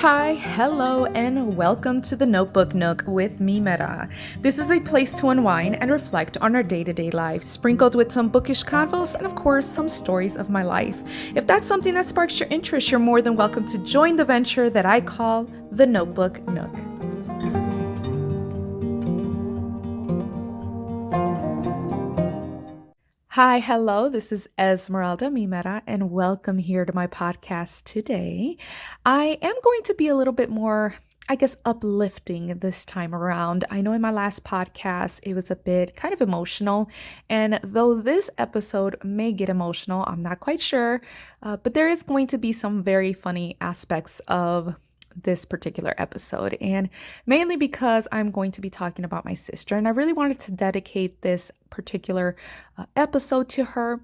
Hi, hello, and welcome to the Notebook Nook with me, Mera. This is a place to unwind and reflect on our day-to-day lives, sprinkled with some bookish convos and, of course, some stories of my life. If that's something that sparks your interest, you're more than welcome to join the venture that I call the Notebook Nook. Hi, hello, this is Esmeralda Mimera, and welcome here to my podcast today. I am going to be a little bit more, uplifting this time around. I know in my last podcast it was a bit kind of emotional, and though this episode may get emotional, I'm not quite sure, but there is going to be some very funny aspects of this particular episode, and mainly because I'm going to be talking about my sister, and I really wanted to dedicate this particular episode to her.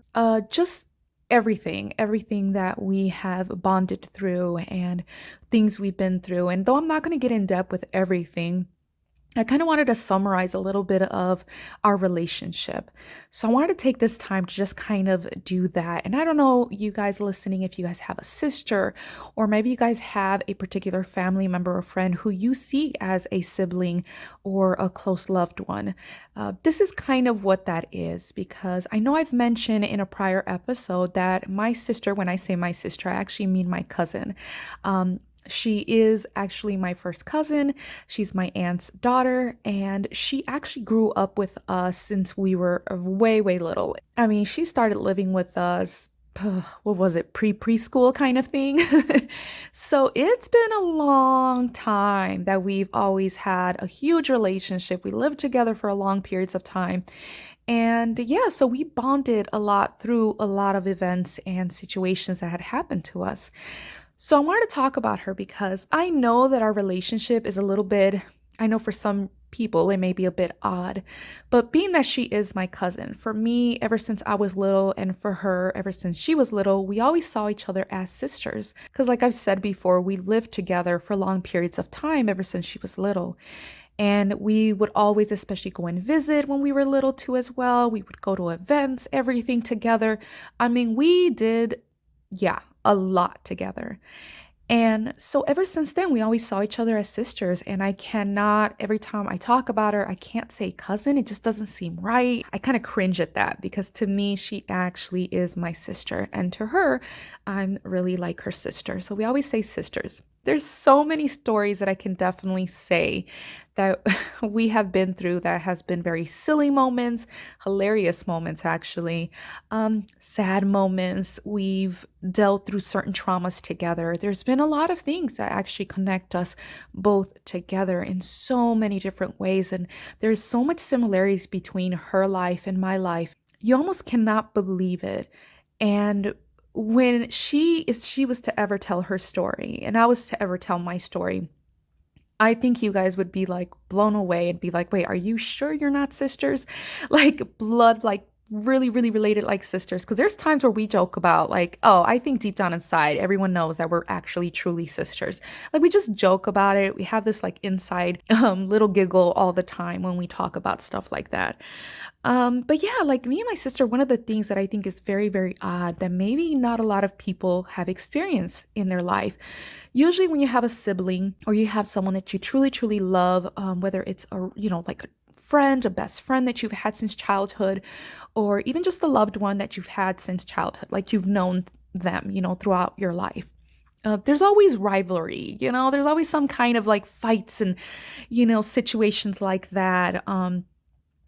Just everything that we have bonded through and things we've been through. And though I'm not going to get in depth with everything, I kind of wanted to summarize a little bit of our relationship. So I wanted to take this time to just kind of do that. And I don't know, you guys listening, if you guys have a sister, or maybe you guys have a particular family member or friend who you see as a sibling or a close loved one. This is kind of what that is, because I know I've mentioned in a prior episode that my sister, when I say my sister, I actually mean my cousin. She is actually my first cousin. She's my aunt's daughter, and she actually grew up with us since we were way, way little. I mean, she started living with us, what was it, preschool kind of thing? So it's been a long time that we've always had a huge relationship. We lived together for a long periods of time. And yeah, so we bonded a lot through a lot of events and situations that had happened to us. So I wanted to talk about her because I know that our relationship is a little bit, I know for some people it may be a bit odd, but being that she is my cousin, for me, ever since I was little, and for her, ever since she was little, we always saw each other as sisters. Because, like I've said before, we lived together for long periods of time ever since she was little. And we would always, especially go and visit when we were little too, as well. We would go to events, everything together. I mean, we did, yeah, a lot together. And so ever since then, we always saw each other as sisters. And I cannot, every time I talk about her, I can't say cousin. It just doesn't seem right. I kind of cringe at that because to me, she actually is my sister. And to her, I'm really like her sister. So we always say sisters. There's so many stories that I can definitely say that we have been through that has been very silly moments, hilarious moments, actually, sad moments. We've dealt through certain traumas together. There's been a lot of things that actually connect us both together in so many different ways. And there's so much similarities between her life and my life. You almost cannot believe it. And when if she was to ever tell her story and I was to ever tell my story, I think you guys would be like blown away and be like, wait, are you sure you're not sisters? Like blood, like really, really related like sisters. Because there's times where we joke about, like, oh, I think deep down inside, everyone knows that we're actually truly sisters. Like we just joke about it. We have this like inside little giggle all the time when we talk about stuff like that. But yeah, like me and my sister, one of the things that I think is very, very odd that maybe not a lot of people have experienced in their life. Usually when you have a sibling or you have someone that you truly, truly love, whether it's like a friend, a best friend that you've had since childhood, or even just a loved one that you've had since childhood, like you've known them, throughout your life. There's always rivalry, there's always some kind of like fights and, situations like that.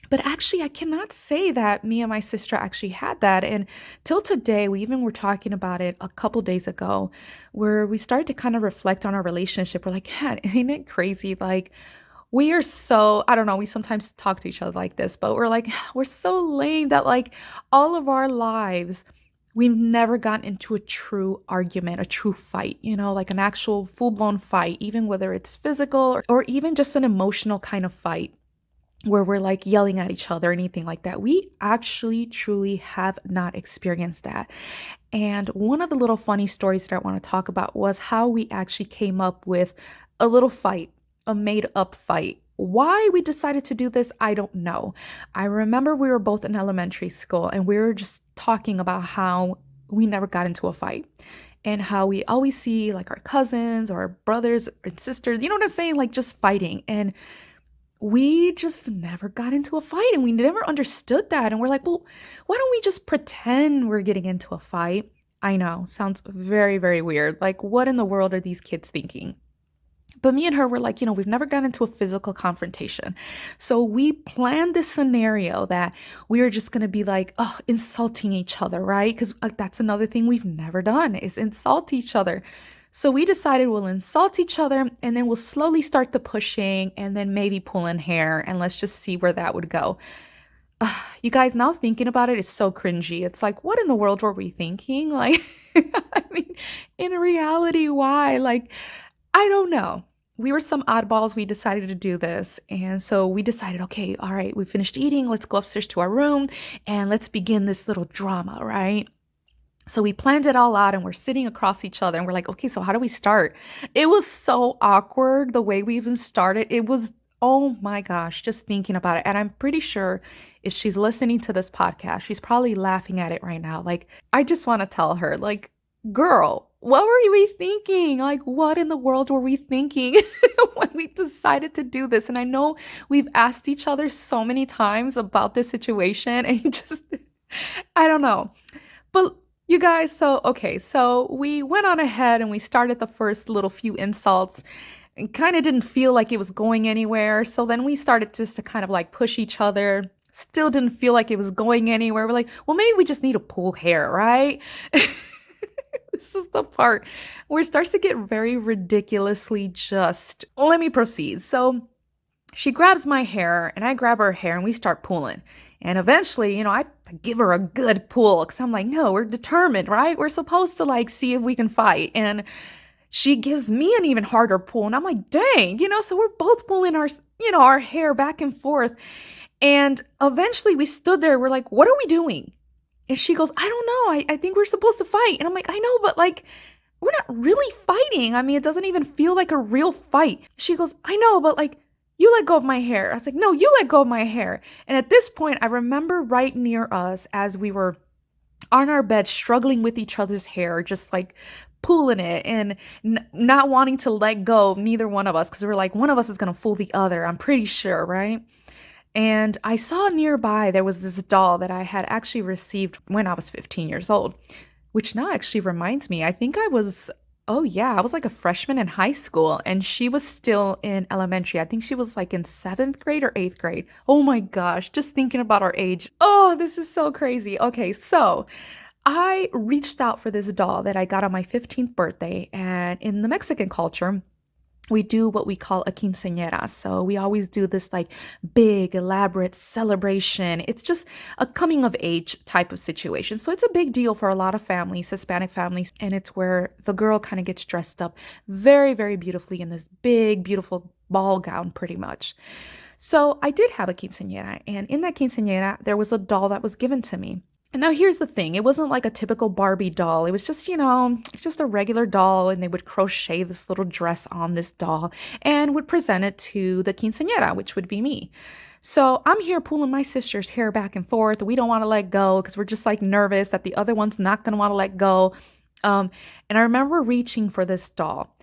But actually, I cannot say that me and my sister actually had that. And till today, we even were talking about it a couple days ago, where we started to kind of reflect on our relationship. We're like, yeah, ain't it crazy? Like, we are so, I don't know, we sometimes talk to each other like this, but we're like, we're so lame that like all of our lives, we've never gotten into a true argument, a true fight, like an actual full blown fight, even whether it's physical or even just an emotional kind of fight where we're like yelling at each other or anything like that. We actually truly have not experienced that. And one of the little funny stories that I want to talk about was how we actually came up with a little fight, a made up fight. Why we decided to do this, I don't know. I remember we were both in elementary school and we were just talking about how we never got into a fight. and how we always see like our cousins or our brothers and sisters, you know what I'm saying? Like just fighting. And we just never got into a fight and we never understood that. And we're like, well, why don't we just pretend we're getting into a fight? I know, sounds very, very weird. Like, what in the world are these kids thinking? But me and her were like, we've never gotten into a physical confrontation. So we planned this scenario that we were just going to be like, oh, insulting each other, right? Because that's another thing we've never done is insult each other. So we decided we'll insult each other and then we'll slowly start the pushing and then maybe pulling hair and let's just see where that would go. You guys, now thinking about it, it's so cringy. It's like, what in the world were we thinking? Like, I mean, in reality, why? Like, I don't know. We were some oddballs. We decided to do this. And so we decided, okay, all right, we finished eating. Let's go upstairs to our room and let's begin this little drama, right? So we planned it all out and we're sitting across each other and we're like, okay, so how do we start? It was so awkward the way we even started. It was, oh my gosh, just thinking about it. And I'm pretty sure if she's listening to this podcast, she's probably laughing at it right now. Like, I just want to tell her, like, girl, what were we thinking? Like, what in the world were we thinking when we decided to do this? And I know we've asked each other so many times about this situation and just, I don't know. But you guys, so we went on ahead and we started the first little few insults and kind of didn't feel like it was going anywhere. So then we started just to kind of like push each other. Still didn't feel like it was going anywhere. We're like, well, maybe we just need to pull hair, right? This is the part where it starts to get very ridiculously just. Let me proceed. So she grabs my hair and I grab her hair and we start pulling. And eventually, I give her a good pull because I'm like, no, we're determined, right? We're supposed to like see if we can fight. And she gives me an even harder pull. And I'm like, dang, so we're both pulling our hair back and forth. And eventually we stood there. We're like, what are we doing? And she goes, I don't know. I think we're supposed to fight. And I'm like, I know, but like, we're not really fighting. I mean, it doesn't even feel like a real fight. She goes, I know, but like, you let go of my hair. I was like, no, you let go of my hair. And at this point, I remember right near us as we were on our bed struggling with each other's hair, just like pulling it and not wanting to let go of neither one of us because we're like, one of us is going to fool the other. I'm pretty sure, right? And I saw nearby there was this doll that I had actually received when I was 15 years old, which now actually reminds me, I think I was like a freshman in high school and she was still in elementary. I think she was like in 7th grade or 8th grade. Oh my gosh, just thinking about our age. Oh, this is so crazy. Okay, so I reached out for this doll that I got on my 15th birthday, and in the Mexican culture, we do what we call a quinceañera. So we always do this like big, elaborate celebration. It's just a coming of age type of situation. So it's a big deal for a lot of families, Hispanic families. And it's where the girl kind of gets dressed up very, very beautifully in this big, beautiful ball gown, pretty much. So I did have a quinceañera. And in that quinceañera, there was a doll that was given to me. And now here's the thing. It wasn't like a typical Barbie doll. It was just, just a regular doll, and they would crochet this little dress on this doll and would present it to the quinceañera, which would be me. So I'm here pulling my sister's hair back and forth. We don't want to let go because we're just like nervous that the other one's not going to want to let go. And I remember reaching for this doll.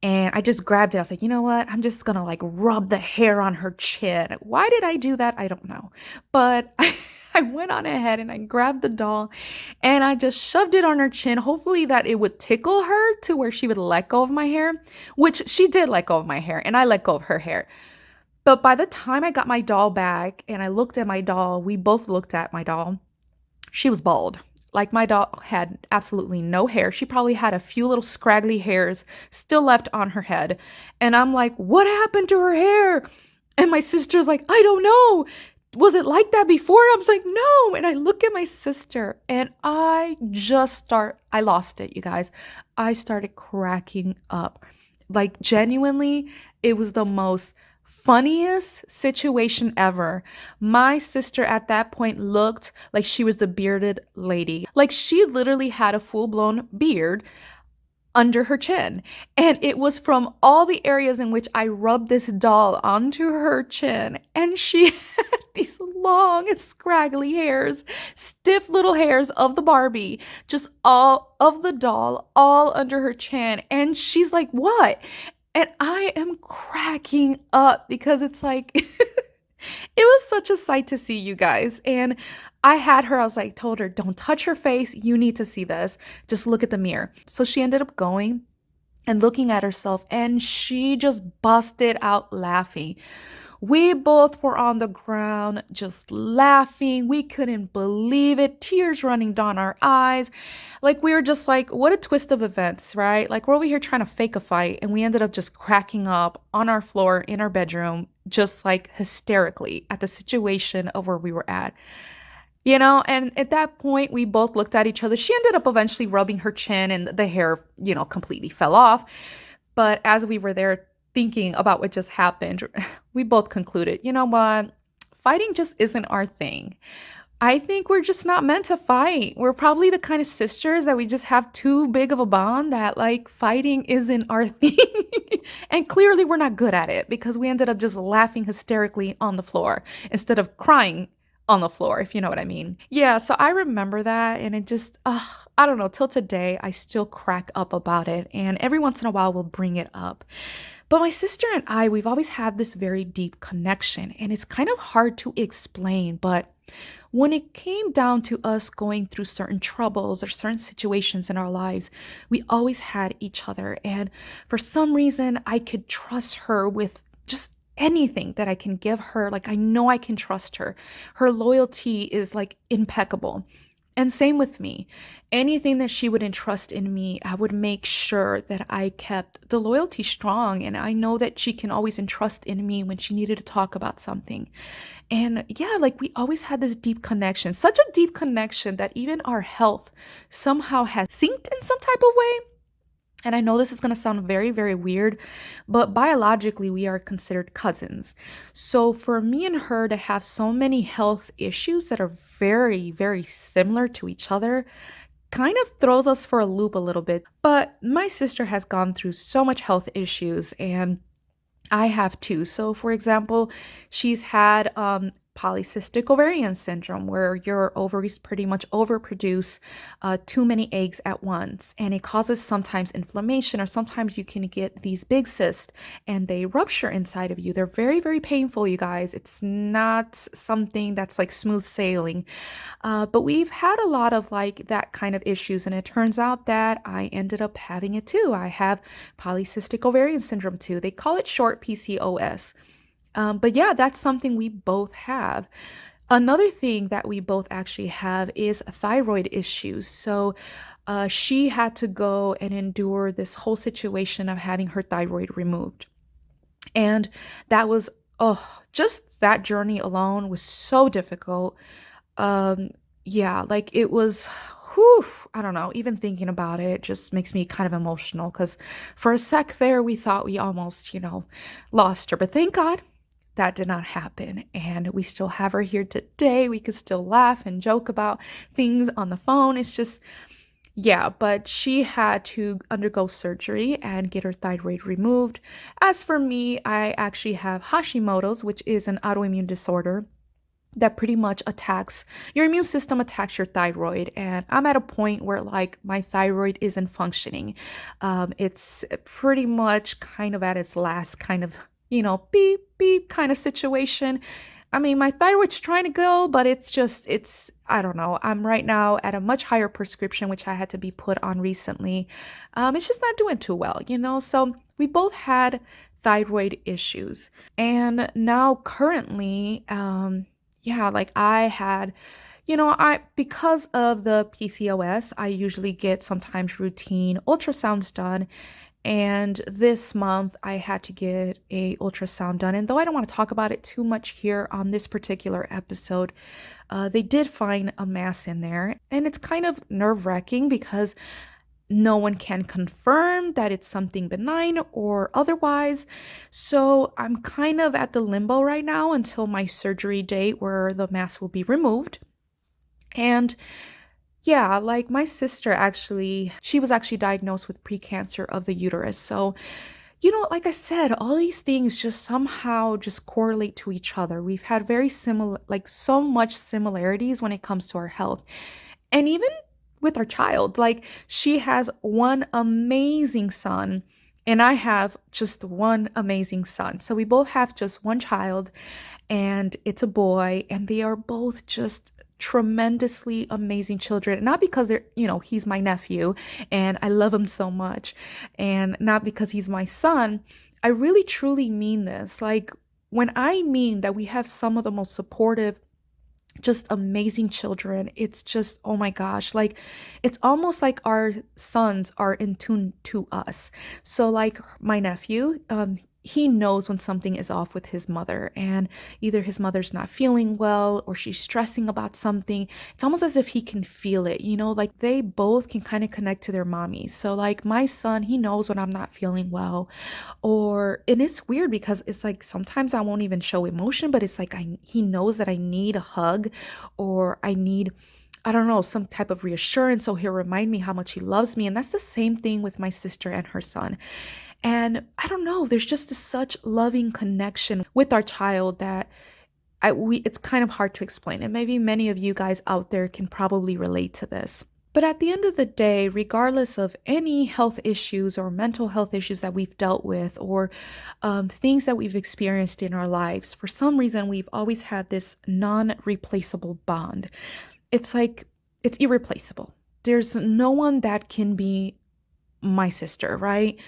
And I just grabbed it. I was like, you know what? I'm just going to like rub the hair on her chin. Why did I do that? I don't know. But I went on ahead and I grabbed the doll and I just shoved it on her chin, hopefully that it would tickle her to where she would let go of my hair, which she did let go of my hair and I let go of her hair. But by the time I got my doll back and I looked at my doll, we both looked at my doll, she was bald. Like my doll had absolutely no hair. She probably had a few little scraggly hairs still left on her head. And I'm like, what happened to her hair? And my sister's like, I don't know. Was it like that before? I was like, no. And I look at my sister and I lost it, you guys. I started cracking up. Like genuinely, it was the most funniest situation ever. My sister at that point looked like she was the bearded lady. Like she literally had a full-blown beard under her chin. And it was from all the areas in which I rubbed this doll onto her chin. And she had these long, scraggly hairs, stiff little hairs of the Barbie, just all of the doll, all under her chin. And she's like, "What?" And I am cracking up because it's like, it was such a sight to see, you guys. And I was like, told her, "Don't touch her face. You need to see this. Just look at the mirror." So she ended up going and looking at herself, and she just busted out laughing. We both were on the ground just laughing. We couldn't believe it. Tears running down our eyes. Like, we were just like, what a twist of events, right? Like, we're over here trying to fake a fight, and we ended up just cracking up on our floor in our bedroom, just like hysterically at the situation of where we were at. And at that point, we both looked at each other. She ended up eventually rubbing her chin, and the hair, completely fell off. But as we were there thinking about what just happened, we both concluded, you know what? Fighting just isn't our thing. I think we're just not meant to fight. We're probably the kind of sisters that we just have too big of a bond that, like, fighting isn't our thing. And clearly we're not good at it because we ended up just laughing hysterically on the floor instead of crying on the floor, if you know what I mean. Yeah, so I remember that, and it just, I don't know, till today, I still crack up about it, and every once in a while we'll bring it up. But my sister and I, we've always had this very deep connection, and it's kind of hard to explain, but when it came down to us going through certain troubles or certain situations in our lives, we always had each other. And for some reason, I could trust her with just anything that I can give her. Like, I know I can trust her. Her loyalty is like impeccable. And same with me. Anything that she would entrust in me, I would make sure that I kept the loyalty strong. And I know that she can always entrust in me when she needed to talk about something. And yeah, like, we always had this deep connection, such a deep connection that even our health somehow has synced in some type of way. And I know this is going to sound very, very weird, but biologically, we are considered cousins. So for me and her to have so many health issues that are very, very similar to each other kind of throws us for a loop a little bit. But my sister has gone through so much health issues, and I have too. So, for example, she's had polycystic ovarian syndrome, where your ovaries pretty much overproduce too many eggs at once, and it causes sometimes inflammation, or sometimes you can get these big cysts and they rupture inside of you. They're very, very painful, you guys. It's not something that's like smooth sailing. But we've had a lot of like that kind of issues, and it turns out that I ended up having it too. I have polycystic ovarian syndrome too. They call it short PCOS. But yeah, that's something we both have. Another thing that we both actually have is thyroid issues. So she had to go and endure this whole situation of having her thyroid removed. And that was, just that journey alone was so difficult. Yeah, like, it was, whew, I don't know, even thinking about it just makes me kind of emotional, because for a sec there, we thought we almost, lost her. But thank God that did not happen. And we still have her here today. We could still laugh and joke about things on the phone. It's just, yeah, but she had to undergo surgery and get her thyroid removed. As for me, I actually have Hashimoto's, which is an autoimmune disorder that pretty much attacks your immune system, attacks your thyroid. And I'm at a point where, like, my thyroid isn't functioning. It's pretty much kind of at its last kind of, beep, beep kind of situation. I mean, my thyroid's trying to go, but I don't know. I'm right now at a much higher prescription, which I had to be put on recently. It's just not doing too well, So we both had thyroid issues. And now currently, yeah, like, I had, because of the PCOS, I usually get sometimes routine ultrasounds done. And this month I had to get a ultrasound done. And though I don't want to talk about it too much here on this particular episode, they did find a mass in there. And it's kind of nerve-wracking because no one can confirm that it's something benign or otherwise. So I'm kind of at the limbo right now until my surgery date where the mass will be removed. And Yeah, like my sister actually, she was actually diagnosed with precancer of the uterus. So, like I said, all these things just somehow just correlate to each other. We've had very similar, like so much similarities when it comes to our health. And even with our child, like she has one amazing son, and I have just one amazing son. So we both have just one child, and it's a boy, and they are both just tremendously amazing children. Not because he's my nephew and I love him so much, and not because he's my son. I really truly mean this. Like, when I mean that we have some of the most supportive, just amazing children. It's just, oh my gosh, like it's almost like our sons are in tune to us. So like my nephew, he knows when something is off with his mother, and either his mother's not feeling well or she's stressing about something. It's almost as if he can feel it, like they both can kind of connect to their mommies. So like my son, he knows when I'm not feeling well, and it's weird because it's like sometimes I won't even show emotion, but it's like he knows that I need a hug, or I need, I don't know, some type of reassurance, so he'll remind me how much he loves me. And that's the same thing with my sister and her son. And I don't know, there's just such loving connection with our child that it's kind of hard to explain. And maybe many of you guys out there can probably relate to this. But at the end of the day, regardless of any health issues or mental health issues that we've dealt with, or things that we've experienced in our lives, for some reason, we've always had this non replaceable bond. It's like, it's irreplaceable. There's no one that can be my sister, right?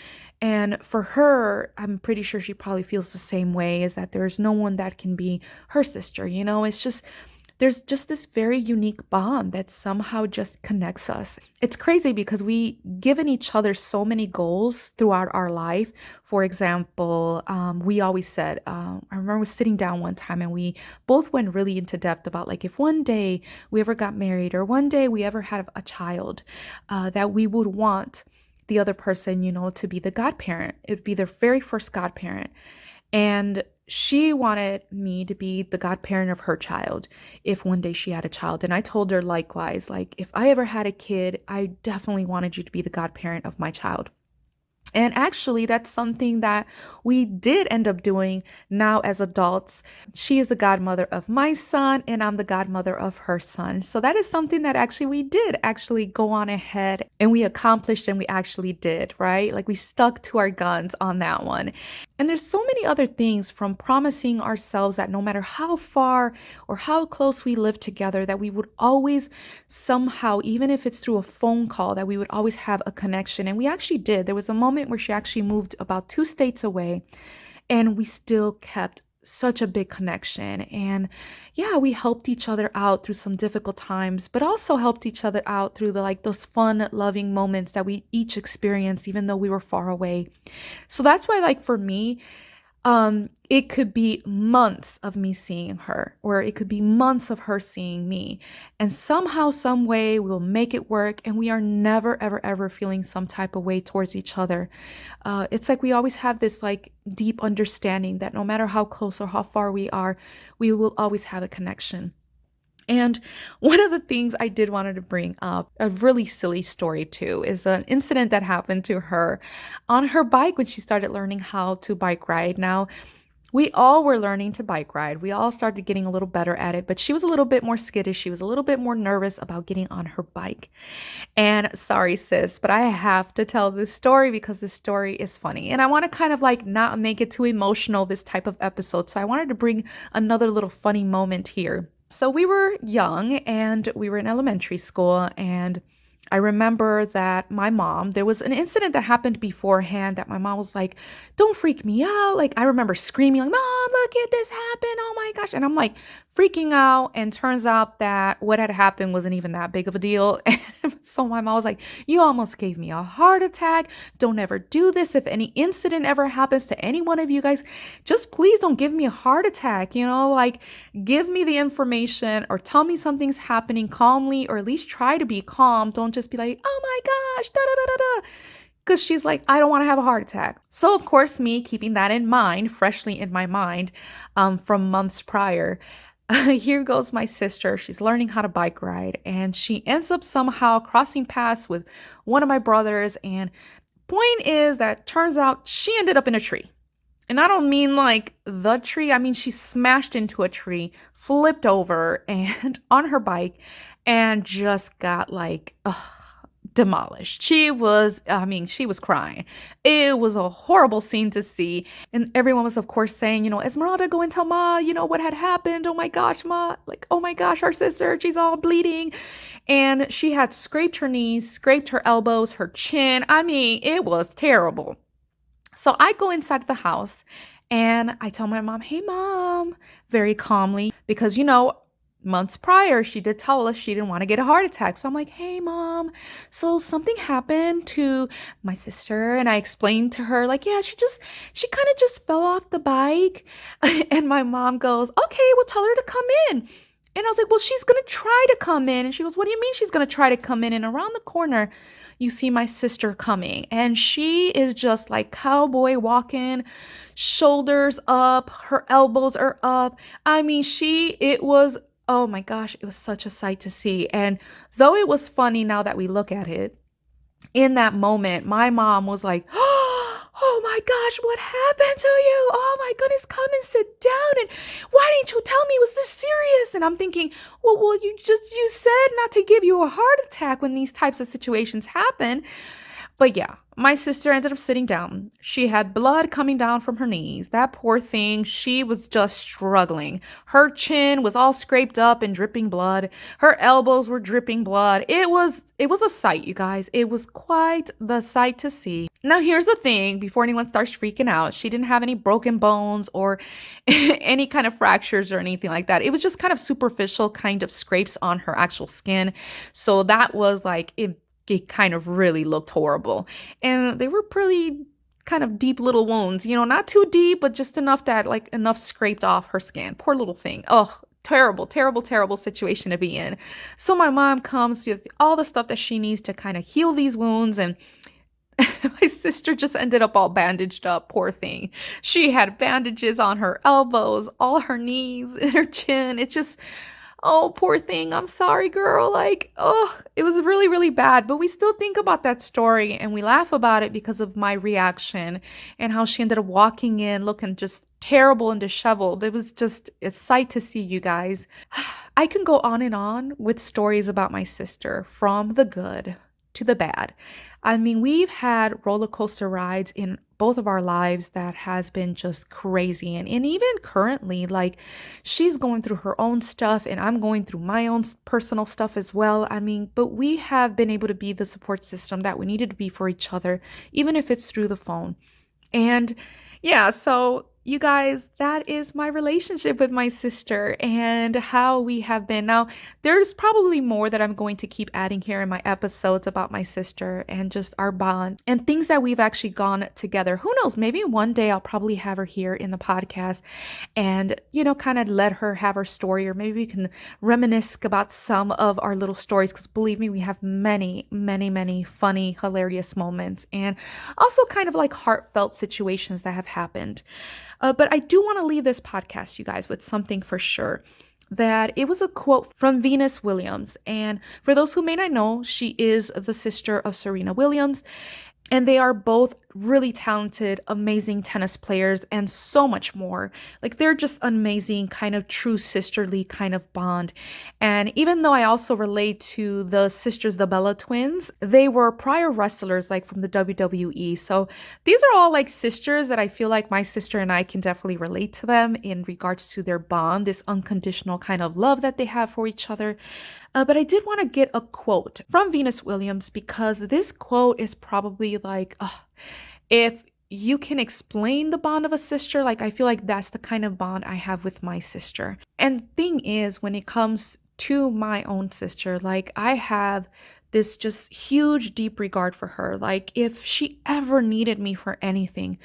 And for her, I'm pretty sure she probably feels the same way, is that there's no one that can be her sister. It's just, there's just this very unique bond that somehow just connects us. It's crazy because we given each other so many goals throughout our life. For example, we always said, I remember sitting down one time and we both went really into depth about like if one day we ever got married or one day we ever had a child, that we would want the other person, to be the godparent. It'd be their very first godparent. And she wanted me to be the godparent of her child if one day she had a child. And I told her likewise, like, if I ever had a kid, I definitely wanted you to be the godparent of my child. And actually, that's something that we did end up doing now as adults. She is the godmother of my son, and I'm the godmother of her son. So that is something that actually we did actually go on ahead and we accomplished, and we actually did, right? Like we stuck to our guns on that one. And there's so many other things, from promising ourselves that no matter how far or how close we live together, that we would always somehow, even if it's through a phone call, that we would always have a connection. And we actually did. There was a moment where she actually moved about 2 states away, and we still kept such a big connection. And yeah, we helped each other out through some difficult times, but also helped each other out through those fun, loving moments that we each experienced, even though we were far away. So that's why, like, for me, it could be months of me seeing her, or it could be months of her seeing me. And somehow, some way, we'll make it work, and we are never, ever, ever feeling some type of way towards each other. It's like we always have this like deep understanding that no matter how close or how far we are, we will always have a connection. And one of the things I did wanted to bring up, a really silly story too, is an incident that happened to her on her bike when she started learning how to bike ride. Now, we all were learning to bike ride. We all started getting a little better at it, but she was a little bit more skittish. She was a little bit more nervous about getting on her bike. And sorry, sis, but I have to tell this story because this story is funny. And I want to kind of like not make it too emotional, this type of episode. So I wanted to bring another little funny moment here. So we were young and we were in elementary school, and I remember that my mom, there was an incident that happened beforehand that my mom was like, don't freak me out. Like, I remember screaming, like, Mom, look at this happen. Oh my gosh. And I'm like freaking out. And turns out that what had happened wasn't even that big of a deal. And so my mom was like, you almost gave me a heart attack. Don't ever do this. If any incident ever happens to any one of you guys, just please don't give me a heart attack. Like, give me the information or tell me something's happening calmly, or at least try to be calm. Don't just be like, oh my gosh, da da da da da. Because she's like, I don't want to have a heart attack. So, of course, me keeping that in mind, freshly in my mind, from months prior, Here goes my sister. She's learning how to bike ride, and she ends up somehow crossing paths with one of my brothers. And point is that turns out she ended up in a tree. And I don't mean like the tree, I mean she smashed into a tree, flipped over and on her bike and just got like demolished. She was crying. It was a horrible scene to see. And everyone was, of course, saying, Esmeralda, go and tell Ma, what had happened. Oh my gosh, Ma. Like, oh my gosh, our sister, she's all bleeding. And she had scraped her knees, scraped her elbows, her chin. I mean, it was terrible. So I go inside the house and I tell my mom, hey, Mom, very calmly, because, months prior, she did tell us she didn't want to get a heart attack. So I'm like, hey, Mom, so something happened to my sister. And I explained to her, like, yeah, she kind of just fell off the bike. And my mom goes, okay, well, tell her to come in. And I was like, well, she's going to try to come in. And she goes, what do you mean she's going to try to come in? And around the corner, you see my sister coming. And she is just like cowboy walking, shoulders up, her elbows are up. I mean, oh my gosh, it was such a sight to see. And though it was funny now that we look at it, in that moment, my mom was like, oh my gosh, what happened to you? Oh my goodness, come and sit down. And why didn't you tell me? Was this serious? And I'm thinking, well, you said not to give you a heart attack when these types of situations happen. But yeah, my sister ended up sitting down. She had blood coming down from her knees. That poor thing, she was just struggling. Her chin was all scraped up and dripping blood. Her elbows were dripping blood. It was a sight, you guys. It was quite the sight to see. Now, here's the thing, before anyone starts freaking out, she didn't have any broken bones or any kind of fractures or anything like that. It was just kind of superficial kind of scrapes on her actual skin. So that was like, it kind of really looked horrible. And they were pretty kind of deep little wounds, not too deep, but just enough that like enough scraped off her skin. Poor little thing. Oh, terrible, terrible, terrible situation to be in. So my mom comes with all the stuff that she needs to kind of heal these wounds, and my sister just ended up all bandaged up, poor thing. She had bandages on her elbows, all her knees, and her chin. Oh, poor thing. I'm sorry, girl. Like, oh, it was really, really bad. But we still think about that story and we laugh about it because of my reaction and how she ended up walking in looking just terrible and disheveled. It was just a sight to see, you guys. I can go on and on with stories about my sister, from the good to the bad. I mean, we've had roller coaster rides in both of our lives that has been just crazy. And even currently, like, she's going through her own stuff and I'm going through my own personal stuff as well. I mean, but we have been able to be the support system that we needed to be for each other, even if it's through the phone. And yeah, so you guys, that is my relationship with my sister and how we have been. Now, there's probably more that I'm going to keep adding here in my episodes about my sister and just our bond and things that we've actually gone together. Who knows? Maybe one day I'll probably have her here in the podcast and, kind of let her have her story, or maybe we can reminisce about some of our little stories, because believe me, we have many, many, many funny, hilarious moments and also kind of like heartfelt situations that have happened. But I do want to leave this podcast, you guys, with something for sure. That it was a quote from Venus Williams. And for those who may not know, she is the sister of Serena Williams. And they are both really talented, amazing tennis players and so much more. Like, they're just amazing, kind of true sisterly kind of bond. And even though I also relate to the sisters, the Bella twins, they were prior wrestlers, like from the WWE. So these are all like sisters that I feel like my sister and I can definitely relate to them in regards to their bond, this unconditional kind of love that they have for each other. But I did want to get a quote from Venus Williams, because this quote is probably like, if you can explain the bond of a sister, like, I feel like that's the kind of bond I have with my sister. And the thing is, when it comes to my own sister, like, I have this just huge, deep regard for her. Like, if she ever needed me for anything,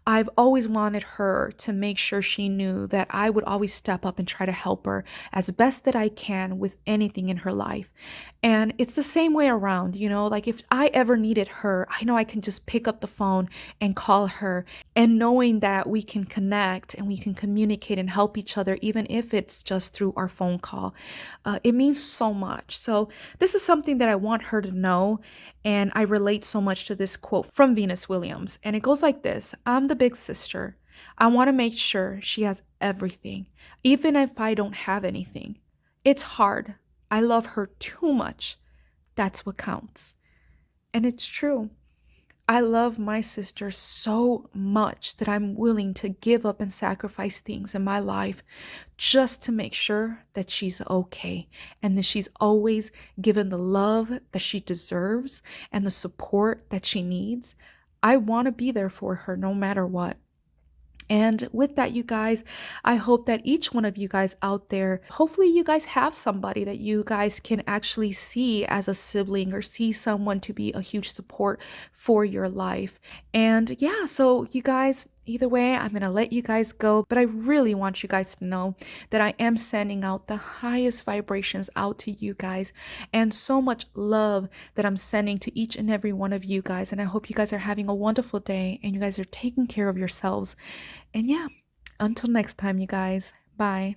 I've always wanted her to make sure she knew that I would always step up and try to help her as best that I can with anything in her life. And it's the same way around, like if I ever needed her, I know I can just pick up the phone and call her. And knowing that we can connect and we can communicate and help each other, even if it's just through our phone call, it means so much. So, this is something that I want her to know. And I relate so much to this quote from Venus Williams. And it goes like this: I'm the big sister. I want to make sure she has everything, even if I don't have anything. It's hard. I love her too much. That's what counts. And it's true. I love my sister so much that I'm willing to give up and sacrifice things in my life just to make sure that she's okay and that she's always given the love that she deserves and the support that she needs. I want to be there for her no matter what. And with that, you guys, I hope that each one of you guys out there, hopefully you guys have somebody that you guys can actually see as a sibling or see someone to be a huge support for your life. And yeah, so you guys, either way, I'm going to let you guys go, but I really want you guys to know that I am sending out the highest vibrations out to you guys and so much love that I'm sending to each and every one of you guys. And I hope you guys are having a wonderful day and you guys are taking care of yourselves. And yeah, until next time, you guys. Bye.